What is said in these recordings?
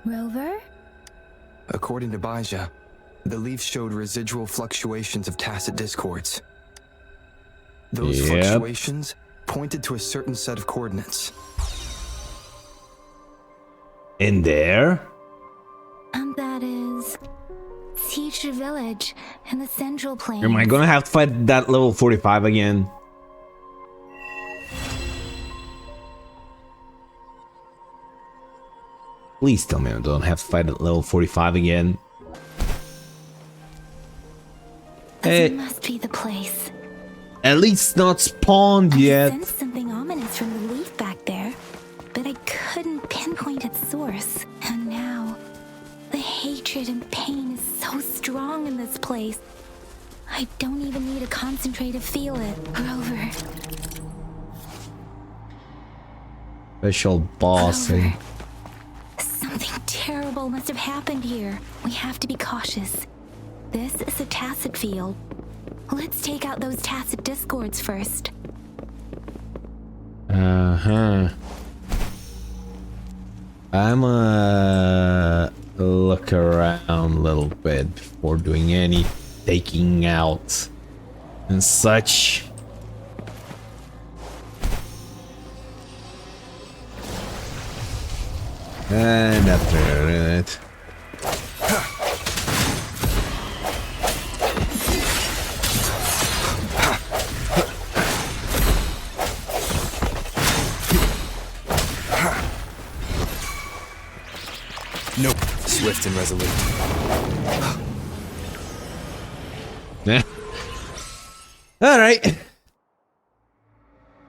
Rover? According to Baja, the leaf showed residual fluctuations of tacit discords. Those fluctuations pointed to a certain set of coordinates. In there? And that is Teacher Village in the Central Plains. Am I gonna have to fight that level 45 again? Please tell me I don't have to fight at level 45 again. This must be the place. At least not spawned yet. I sensed something ominous from the leaf back there, but I couldn't pinpoint its source. And now, the hatred and pain is so strong in this place. I don't even need to concentrate to feel it. Rover. Special bossing. Something terrible must have happened here. We have to be cautious. This is a tacit field. Let's take out those tacit discords first. I'm look around a little bit before doing any taking out and such. And after it. Nope. Swift and resolute. Alright.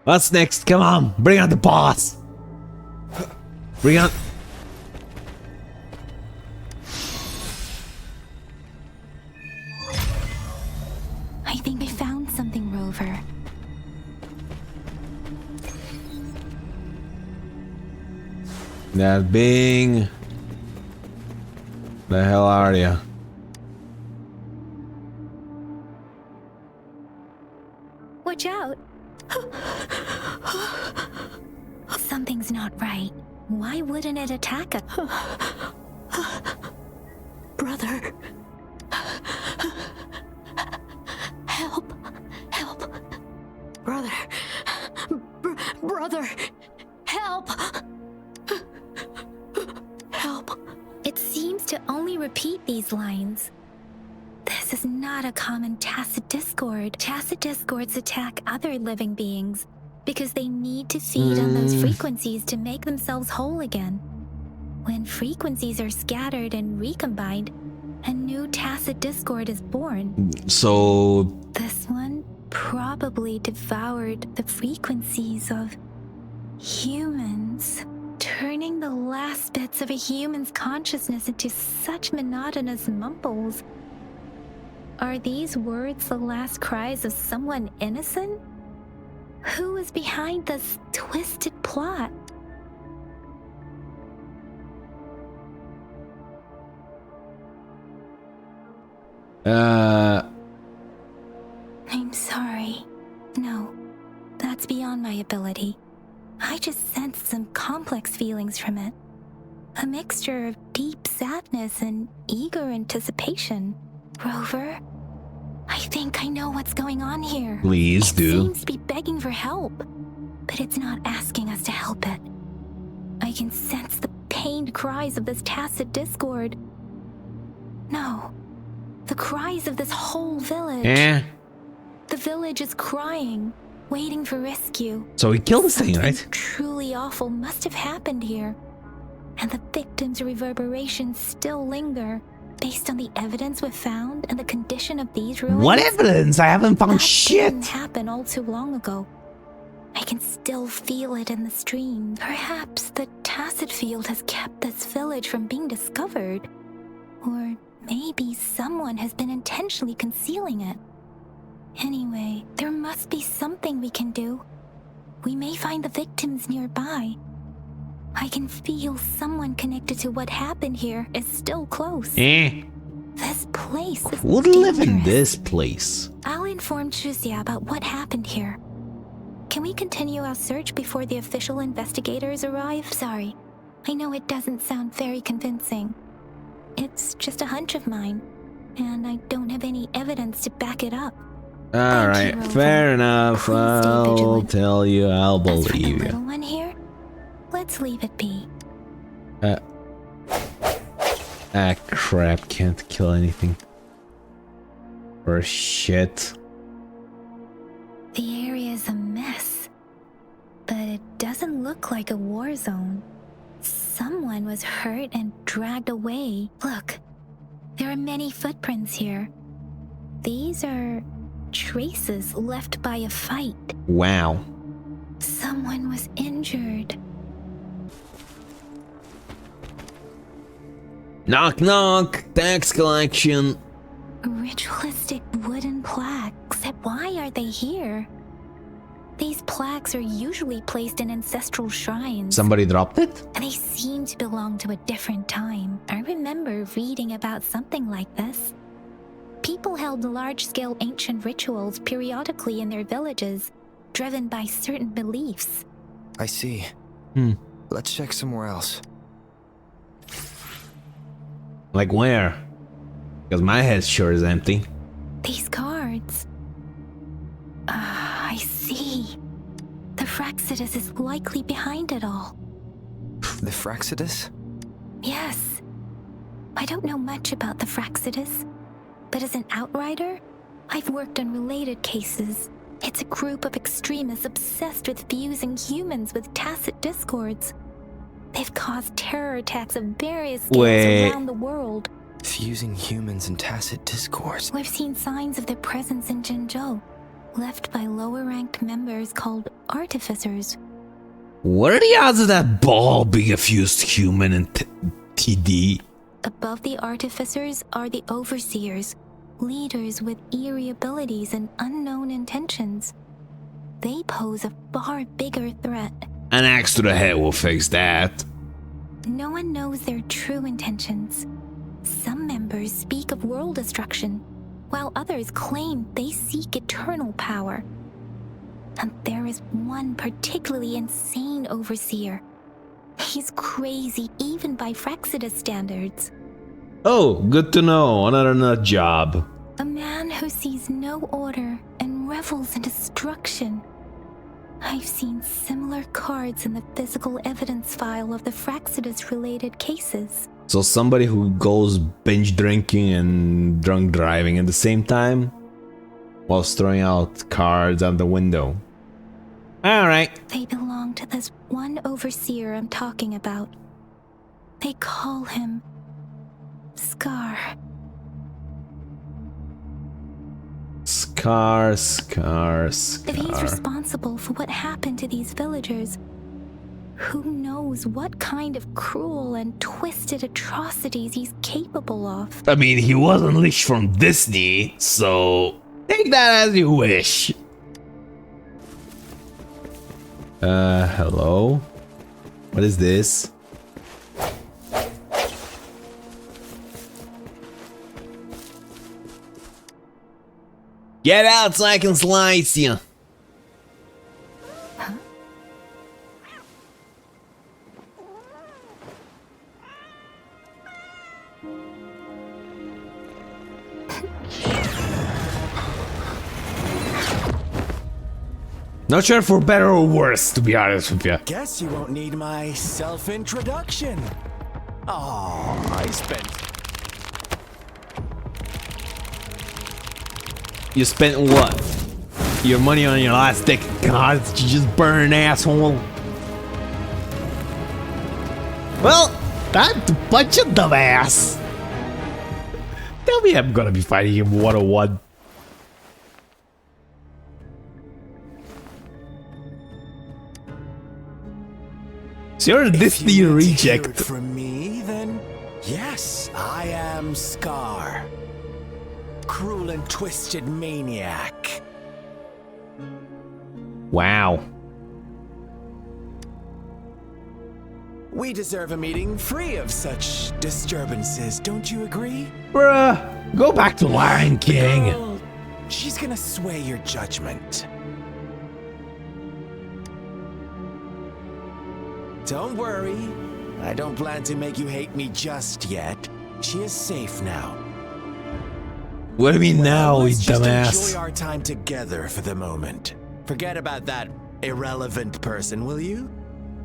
What's next? Come on, bring out the boss. Bring out. I think I found something, Rover. That Bing. The hell are you? Watch out! Something's not right. Why wouldn't it attack us? Brother. Help. Help. Brother. Brother. Help. Help. It seems to only repeat these lines. This is not a common tacit discord. Tacit discords attack other living beings because they need to feed on those frequencies to make themselves whole again. When frequencies are scattered and recombined, a new tacit discord is born. So This one probably devoured the frequencies of humans, turning the last bits of a human's consciousness into such monotonous mumbles. Are these words the last cries of someone innocent? Who is behind this twisted plot? I'm sorry. No, that's beyond my ability. I just sensed some complex feelings from it. A mixture of deep sadness and eager anticipation. Rover, I think I know what's going on here. Please do. It seems to be begging for help, but it's not asking us to help it. I can sense the pained cries of this tacit discord. No, the cries of this whole village. The village is crying, waiting for rescue. So he killed this thing, Something right? truly awful must have happened here, and the victims' reverberations still linger. Based on the evidence we've found and the condition of these ruins. What evidence? I haven't found shit. Didn't happen all too long ago. I can still feel it in the stream. Perhaps the tacit field has kept this village from being discovered. Or maybe someone has been intentionally concealing it. Anyway, there must be something we can do. We may find the victims nearby. I can feel someone connected to what happened here is still close. This place is Would live in this place. I'll inform Chuzia about what happened here. Can we continue our search before the official investigators arrive? Sorry, I know it doesn't sound very convincing. It's just a hunch of mine, and I don't have any evidence to back it up. Alright, fair enough. I'll tell you, I'll As for the believe little you. one here, let's leave it be. Crap, can't kill anything. Or shit. The area's a mess, but it doesn't look like a war zone. Someone was hurt and dragged away. Look, there are many footprints here. These are traces left by a fight. Wow. Someone was injured. Knock knock, tax collection. Ritualistic wooden plaques. Why are they here? These plaques are usually placed in ancestral shrines. Somebody dropped it? And they seem to belong to a different time. I remember reading about something like this. People held large-scale ancient rituals periodically in their villages, driven by certain beliefs. I see. Let's check somewhere else. Like where? Because my head sure is empty. These cards. I see. The Fraxidus is likely behind it all. The Fraxidus? Yes. I don't know much about the Fraxidus, but as an outrider, I've worked on related cases. It's a group of extremists obsessed with fusing humans with tacit discords. They've caused terror attacks of various scales around the world. Fusing humans and tacit discourse. We've seen signs of their presence in Jinzhou, left by lower-ranked members called artificers. What are the odds of that ball being a fused human and TD? Above the artificers are the overseers, leaders with eerie abilities and unknown intentions. They pose a far bigger threat. An axe to the head will fix that. No one knows their true intentions. Some members speak of world destruction, while others claim they seek eternal power. And there is one particularly insane overseer. He's crazy even by Fraxidus standards. Oh, good to know. Another nut job. A man who sees no order and revels in destruction. I've seen similar cards in the physical evidence file of the Fraxidus-related cases. So somebody who goes binge drinking and drunk driving at the same time? Whilst throwing out cards out the window. Alright. They belong to this one overseer I'm talking about. They call him Scar. Scar. If he's responsible for what happened to these villagers, who knows what kind of cruel and twisted atrocities he's capable of. I mean, he was unleashed from Disney, so take that as you wish. Hello? What is this? Get out so I can slice you. Huh? Not sure for better or worse, to be honest with you. Guess you won't need my self-introduction. Oh, I spent... You spent what? Your money on your last deck of cards? You just burn, asshole. Well, time to punch a dumbass. Tell me I'm gonna be fighting him 1-on-1. So you're a Disney reject. From me, then yes, I am Scar. Cruel and twisted maniac. Wow. We deserve a meeting free of such disturbances, don't you agree? Bruh, go back to Lion King. Girl, she's gonna sway your judgment. Don't worry, I don't plan to make you hate me just yet. She is safe now. What do you mean now, you Let's just dumbass? enjoy our time together for the moment. Forget about that irrelevant person, will you?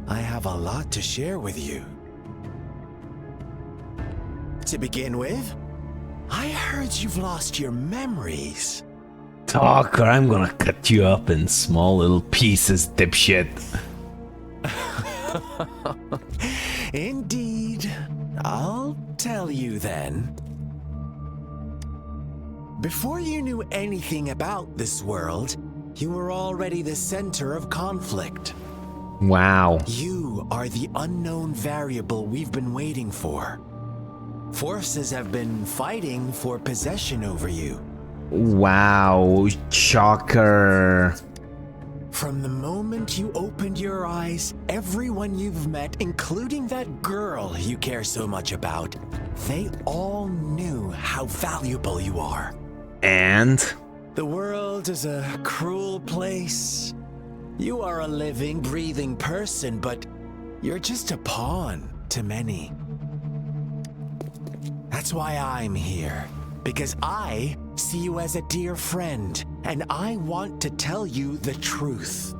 I have a lot to share with you. To begin with, I heard you've lost your memories. Talk or I'm gonna cut you up in small little pieces, dipshit. Indeed. I'll tell you then. Before you knew anything about this world, you were already the center of conflict. Wow. You are the unknown variable we've been waiting for. Forces have been fighting for possession over you. Wow, shocker. From the moment you opened your eyes, everyone you've met, including that girl you care so much about, they all knew how valuable you are. And? The world is a cruel place. You are a living, breathing person, but you're just a pawn to many. That's why I'm here, because I see you as a dear friend, and I want to tell you the truth.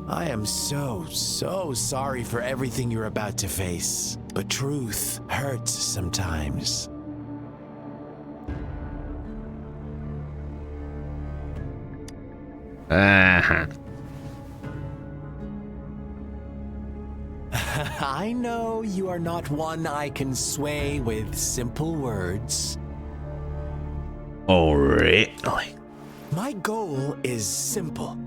I am so sorry for everything you're about to face, but truth hurts sometimes. I know you are not one I can sway with simple words. Oh, really? My goal is simple.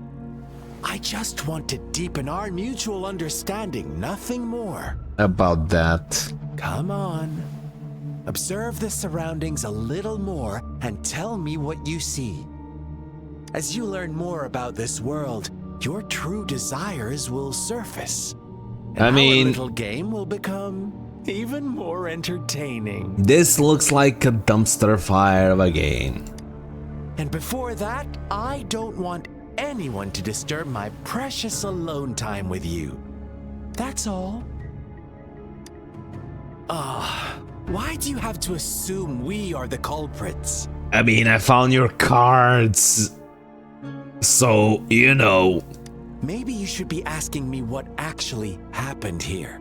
I just want to deepen our mutual understanding, nothing more. About that. Come on. Observe the surroundings a little more and tell me what you see. As you learn more about this world, your true desires will surface. And I mean, our little game will become even more entertaining. this looks like a dumpster fire of a game. And before that, I don't want anyone to disturb my precious alone time with you. That's all. Why do you have to assume we are the culprits? I mean, I found your cards. So, you know. Maybe you should be asking me what actually happened here.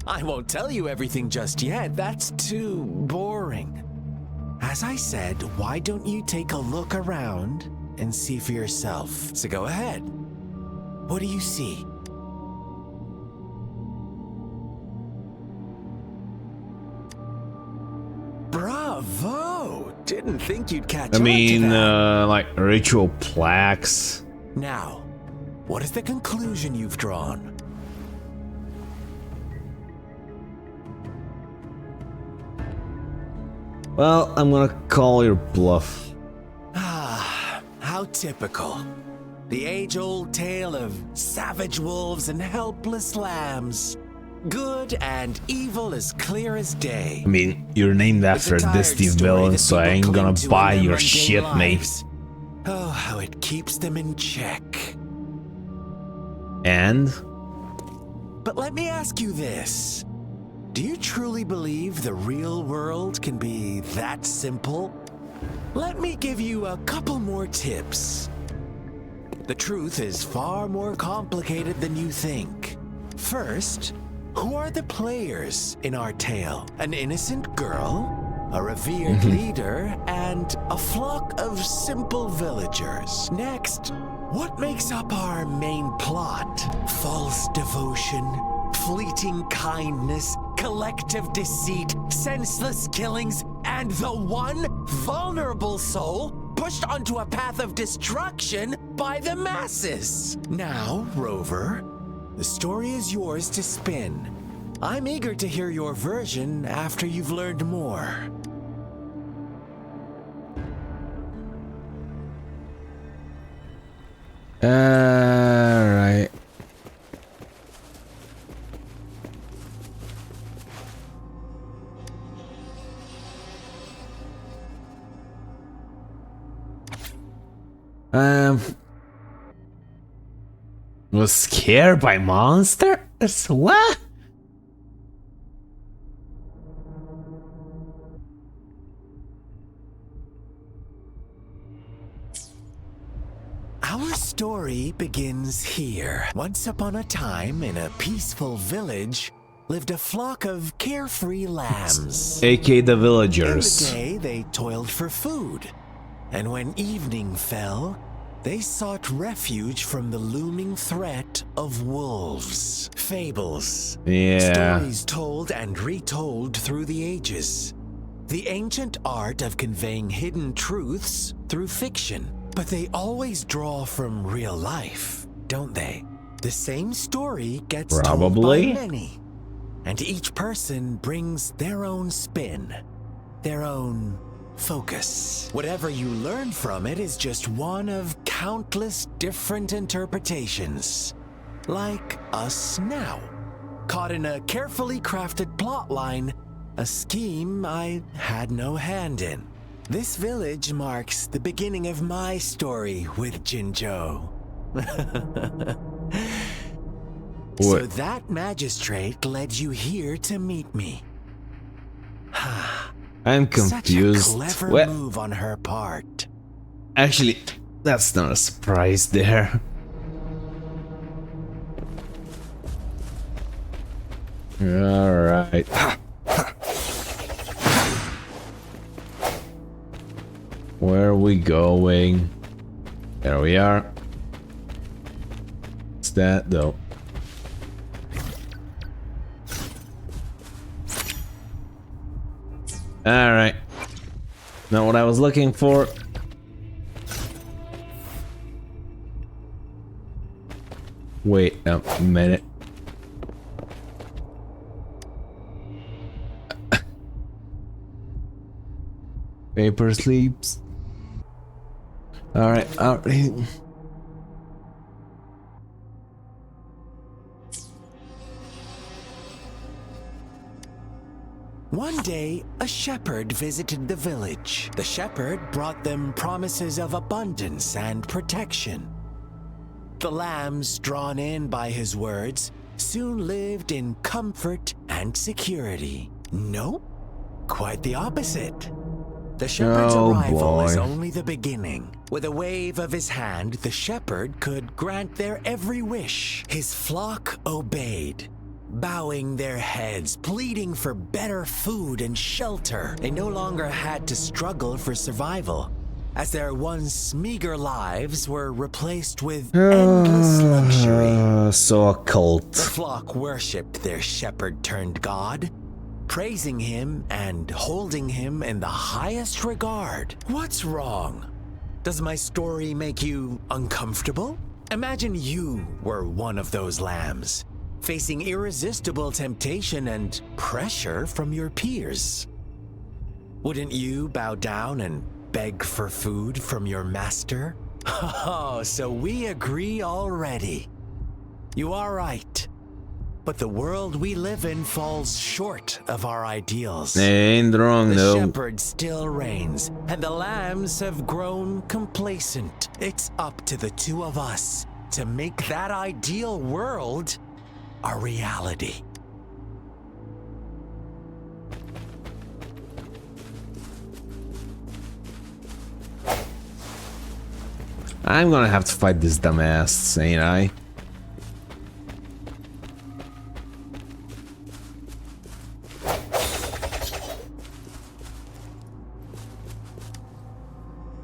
I won't tell you everything just yet. That's too boring. As I said, why don't you take a look around and see for yourself? So go ahead. What do you see? Bravo! Didn't think you'd catch I on mean, to that. like ritual plaques. Now, what is the conclusion you've drawn? Well, I'm gonna call your bluff. Ah, how typical. The age-old tale of savage wolves and helpless lambs. Good and evil as clear as day. I mean, you're named after a It's a tired Disney story villain, that so I people ain't cling gonna to in buy their your mundane shit, mate. lives. Oh, how it keeps them in check. And? But let me ask you this. Do you truly believe the real world can be that simple? Let me give you a couple more tips. The truth is far more complicated than you think. First, who are the players in our tale? An innocent girl, a revered leader, and a flock of simple villagers. Next, what makes up our main plot? False devotion, fleeting kindness, collective deceit, senseless killings, and the one vulnerable soul pushed onto a path of destruction by the masses. Now, Rover, the story is yours to spin. I'm eager to hear your version after you've learned more. Alright. Was scared by monsters? What? story begins here. Once upon a time, in a peaceful village, lived a flock of carefree lambs. aka the villagers. In the day, they toiled for food. And when evening fell, they sought refuge from the looming threat of wolves. Fables. Yeah. Stories told and retold through the ages. The ancient art of conveying hidden truths through fiction. But they always draw from real life, don't they? The same story gets Probably. told by many. And each person brings their own spin, their own focus. Whatever you learn from it is just one of countless different interpretations. Like us now, caught in a carefully crafted plotline, a scheme I had no hand in. This village marks the beginning of my story with Jinzhou. So that magistrate led you here to meet me. I'm confused. Such a clever What? move on her part. Actually, that's not a surprise there. Alright. Where are we going? There we are. What's that though? Alright. Not what I was looking for. Wait a minute. Paper sleeps. Alright, alright. One day, a shepherd visited the village. The shepherd brought them promises of abundance and protection. The lambs, drawn in by his words, soon lived in comfort and security. Nope, quite the opposite. The shepherd's arrival is only the beginning. With a wave of his hand, the shepherd could grant their every wish. His flock obeyed, bowing their heads, pleading for better food and shelter. They no longer had to struggle for survival, as their once meager lives were replaced with endless luxury. So a cult. The flock worshipped their shepherd-turned-god, praising him and holding him in the highest regard. What's wrong? Does my story make you uncomfortable? Imagine you were one of those lambs, facing irresistible temptation and pressure from your peers. Wouldn't you bow down and beg for food from your master? Oh, so we agree already. You are right. But the world we live in falls short of our ideals. Ain't wrong The though. shepherd still reigns, and the lambs have grown complacent. It's up to the two of us to make that ideal world a reality. I'm gonna have to fight this dumbass, ain't I?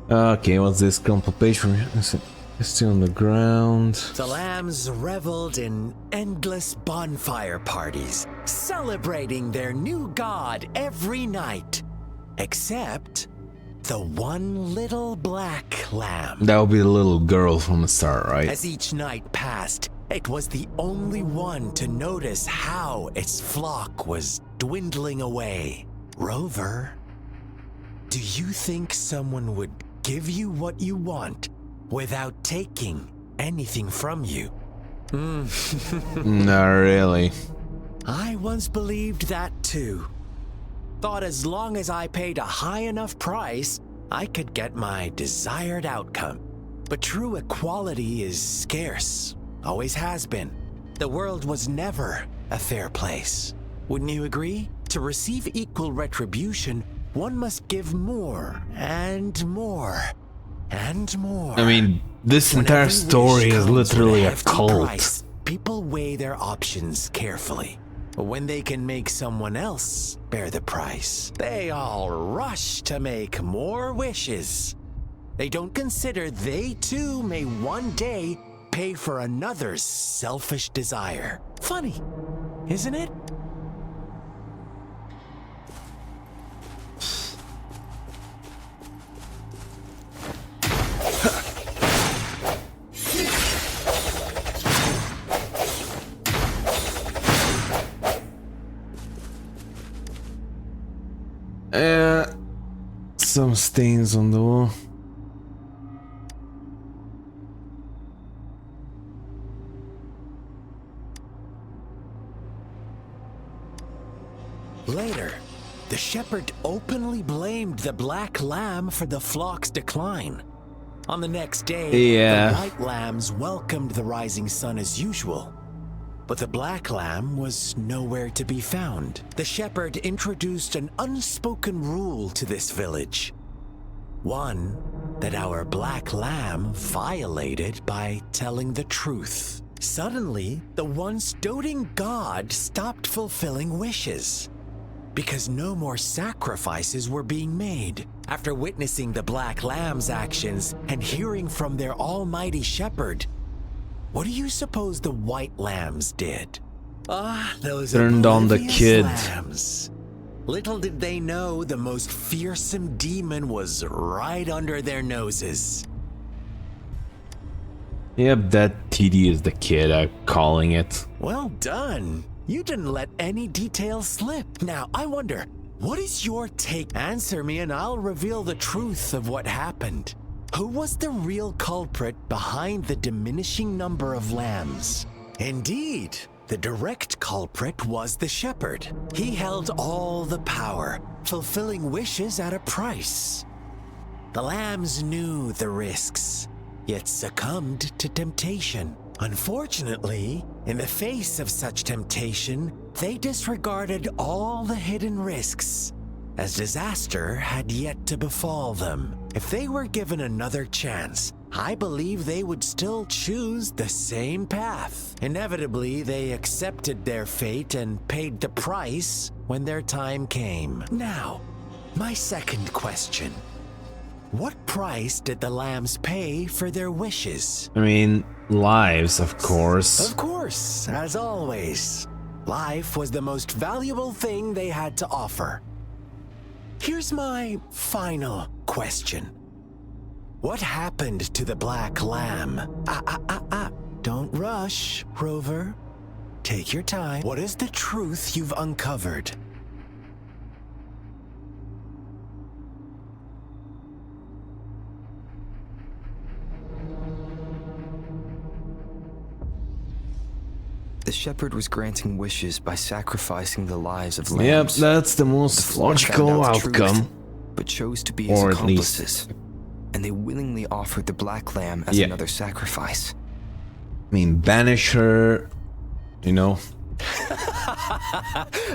Okay, what's this crumpled page from here? It's still on the ground. The lambs reveled in endless bonfire parties, celebrating their new god every night. Except the one little black lamb. That would be the little girl from the start, right? As each night passed, it was the only one to notice how its flock was dwindling away. Rover, do you think someone would give you what you want without taking anything from you? Not really. I once believed that too. Thought as long as I paid a high enough price, I could get my desired outcome. But true equality is scarce, always has been. The world was never a fair place. Wouldn't you agree? To receive equal retribution, one must give more and more and more. I mean, This When entire every wish story is comes with literally a hefty cult. price, people weigh their options carefully. When they can make someone else bear the price, they all rush to make more wishes. They don't consider they too may one day pay for another's selfish desire. Funny, isn't it? Some stains on the wall. Later, the shepherd openly blamed the black lamb for the flock's decline. On the next day, Yeah. the white lambs welcomed the rising sun as usual. But the black lamb was nowhere to be found. The shepherd introduced an unspoken rule to this village. One that our black lamb violated by telling the truth. Suddenly, the once doting god stopped fulfilling wishes because no more sacrifices were being made. After witnessing the black lamb's actions and hearing from their almighty shepherd, what do you suppose the white lambs did? Those Turned on the oblivious kid. lambs. Little did they know the most fearsome demon was right under their noses. Yep, that TD is the kid, I'm calling it. Well done. You didn't let any details slip. Now, I wonder, what is your take? Answer me and I'll reveal the truth of what happened. Who was the real culprit behind the diminishing number of lambs? Indeed, the direct culprit was the shepherd. He held all the power, fulfilling wishes at a price. The lambs knew the risks, yet succumbed to temptation. Unfortunately, in the face of such temptation, they disregarded all the hidden risks, as disaster had yet to befall them. If they were given another chance, I believe they would still choose the same path. Inevitably, they accepted their fate and paid the price when their time came. Now, my second question. What price did the lambs pay for their wishes? I mean, lives, of course. Of course, as always. Life was the most valuable thing they had to offer. Here's my final question. What happened to the black lamb? Don't rush, Rover. Take your time. What is the truth you've uncovered? The shepherd was granting wishes by sacrificing the lives of Yep, lambs. that's the The most flock found logical out the truth, outcome. but chose to be his Or at least- accomplices. And they willingly offered the black lamb as Yeah. another sacrifice. I mean, banish her, you know.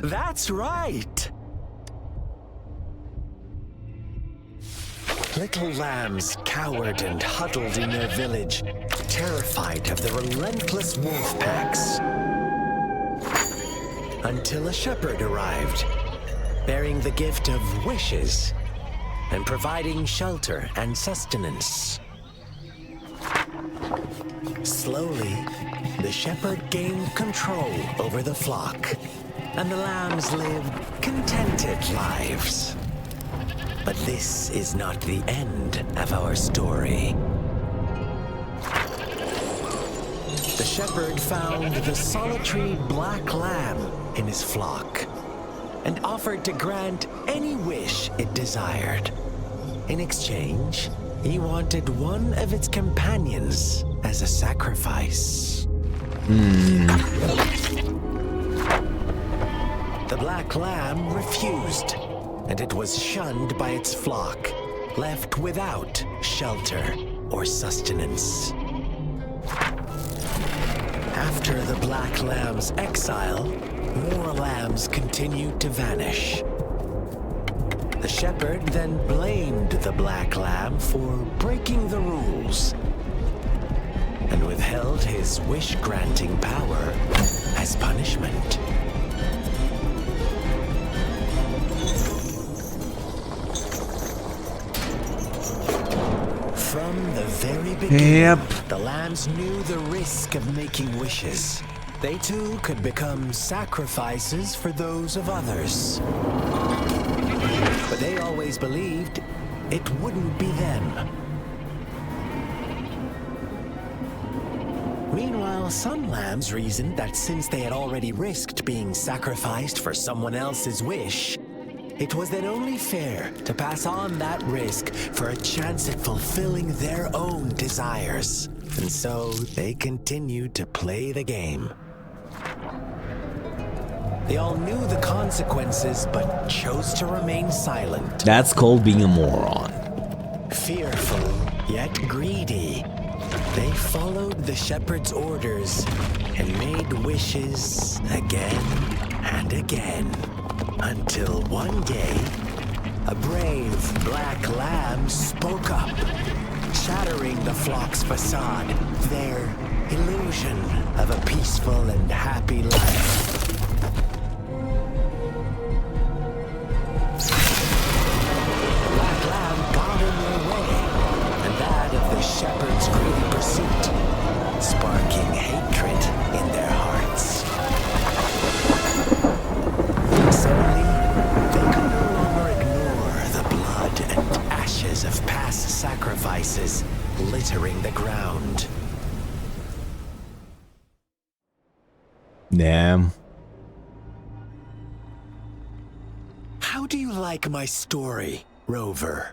That's right. Little lambs cowered and huddled in their village, terrified of the relentless wolf packs. Until a shepherd arrived, bearing the gift of wishes and providing shelter and sustenance. Slowly, the shepherd gained control over the flock, and the lambs lived contented lives. But this is not the end of our story. The shepherd found the solitary black lamb in his flock and offered to grant any wish it desired. In exchange, he wanted one of its companions as a sacrifice. The black lamb refused, and it was shunned by its flock, left without shelter or sustenance. After the black lamb's exile, more lambs continued to vanish. The shepherd then blamed the black lamb for breaking the rules, and withheld his wish-granting power as punishment. From the very beginning, the lambs knew the risk of making wishes. They too could become sacrifices for those of others. But they always believed it wouldn't be them. Meanwhile, some lambs reasoned that since they had already risked being sacrificed for someone else's wish, it was then only fair to pass on that risk for a chance at fulfilling their own desires. And so they continued to play the game. They all knew the consequences, but chose to remain silent. That's called being a moron. Fearful, yet greedy, they followed the shepherd's orders and made wishes again and again. Until one day, a brave black lamb spoke up, shattering the flock's facade, their illusion of a peaceful and happy life. The black lamb got in their way, and that of the shepherd's greedy pursuit, sparking hatred in their hearts. Suddenly, they could no longer ignore the blood and ashes of past sacrifices littering the ground. Damn. How do you like my story, Rover?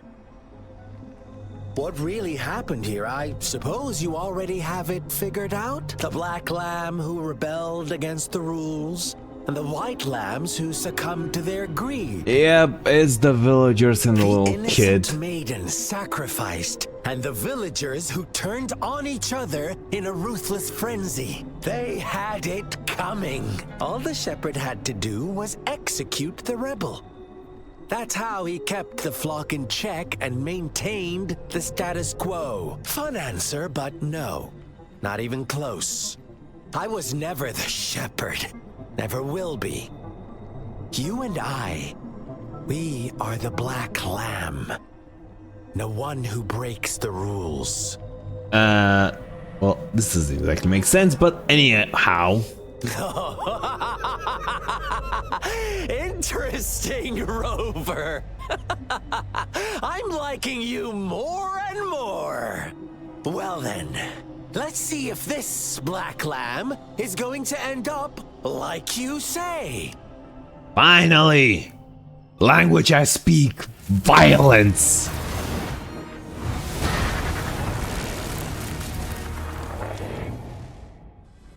What really happened here? I suppose you already have it figured out? The black lamb who rebelled against the rules, and the white lambs who succumbed to their greed. Yep, it's the villagers and the little kid. The innocent maiden sacrificed, and the villagers who turned on each other in a ruthless frenzy. They had it coming. All the shepherd had to do was execute the rebel. That's how he kept the flock in check and maintained the status quo. Fun answer, but no. Not even close. I was never the shepherd. Never will be. You and I, we are the black lamb. The one who breaks the rules. Well, this doesn't exactly make sense, but anyhow. Interesting, Rover. I'm liking you more and more. Well then, let's see if this black lamb is going to end up like you say. Finally! Language I speak, violence!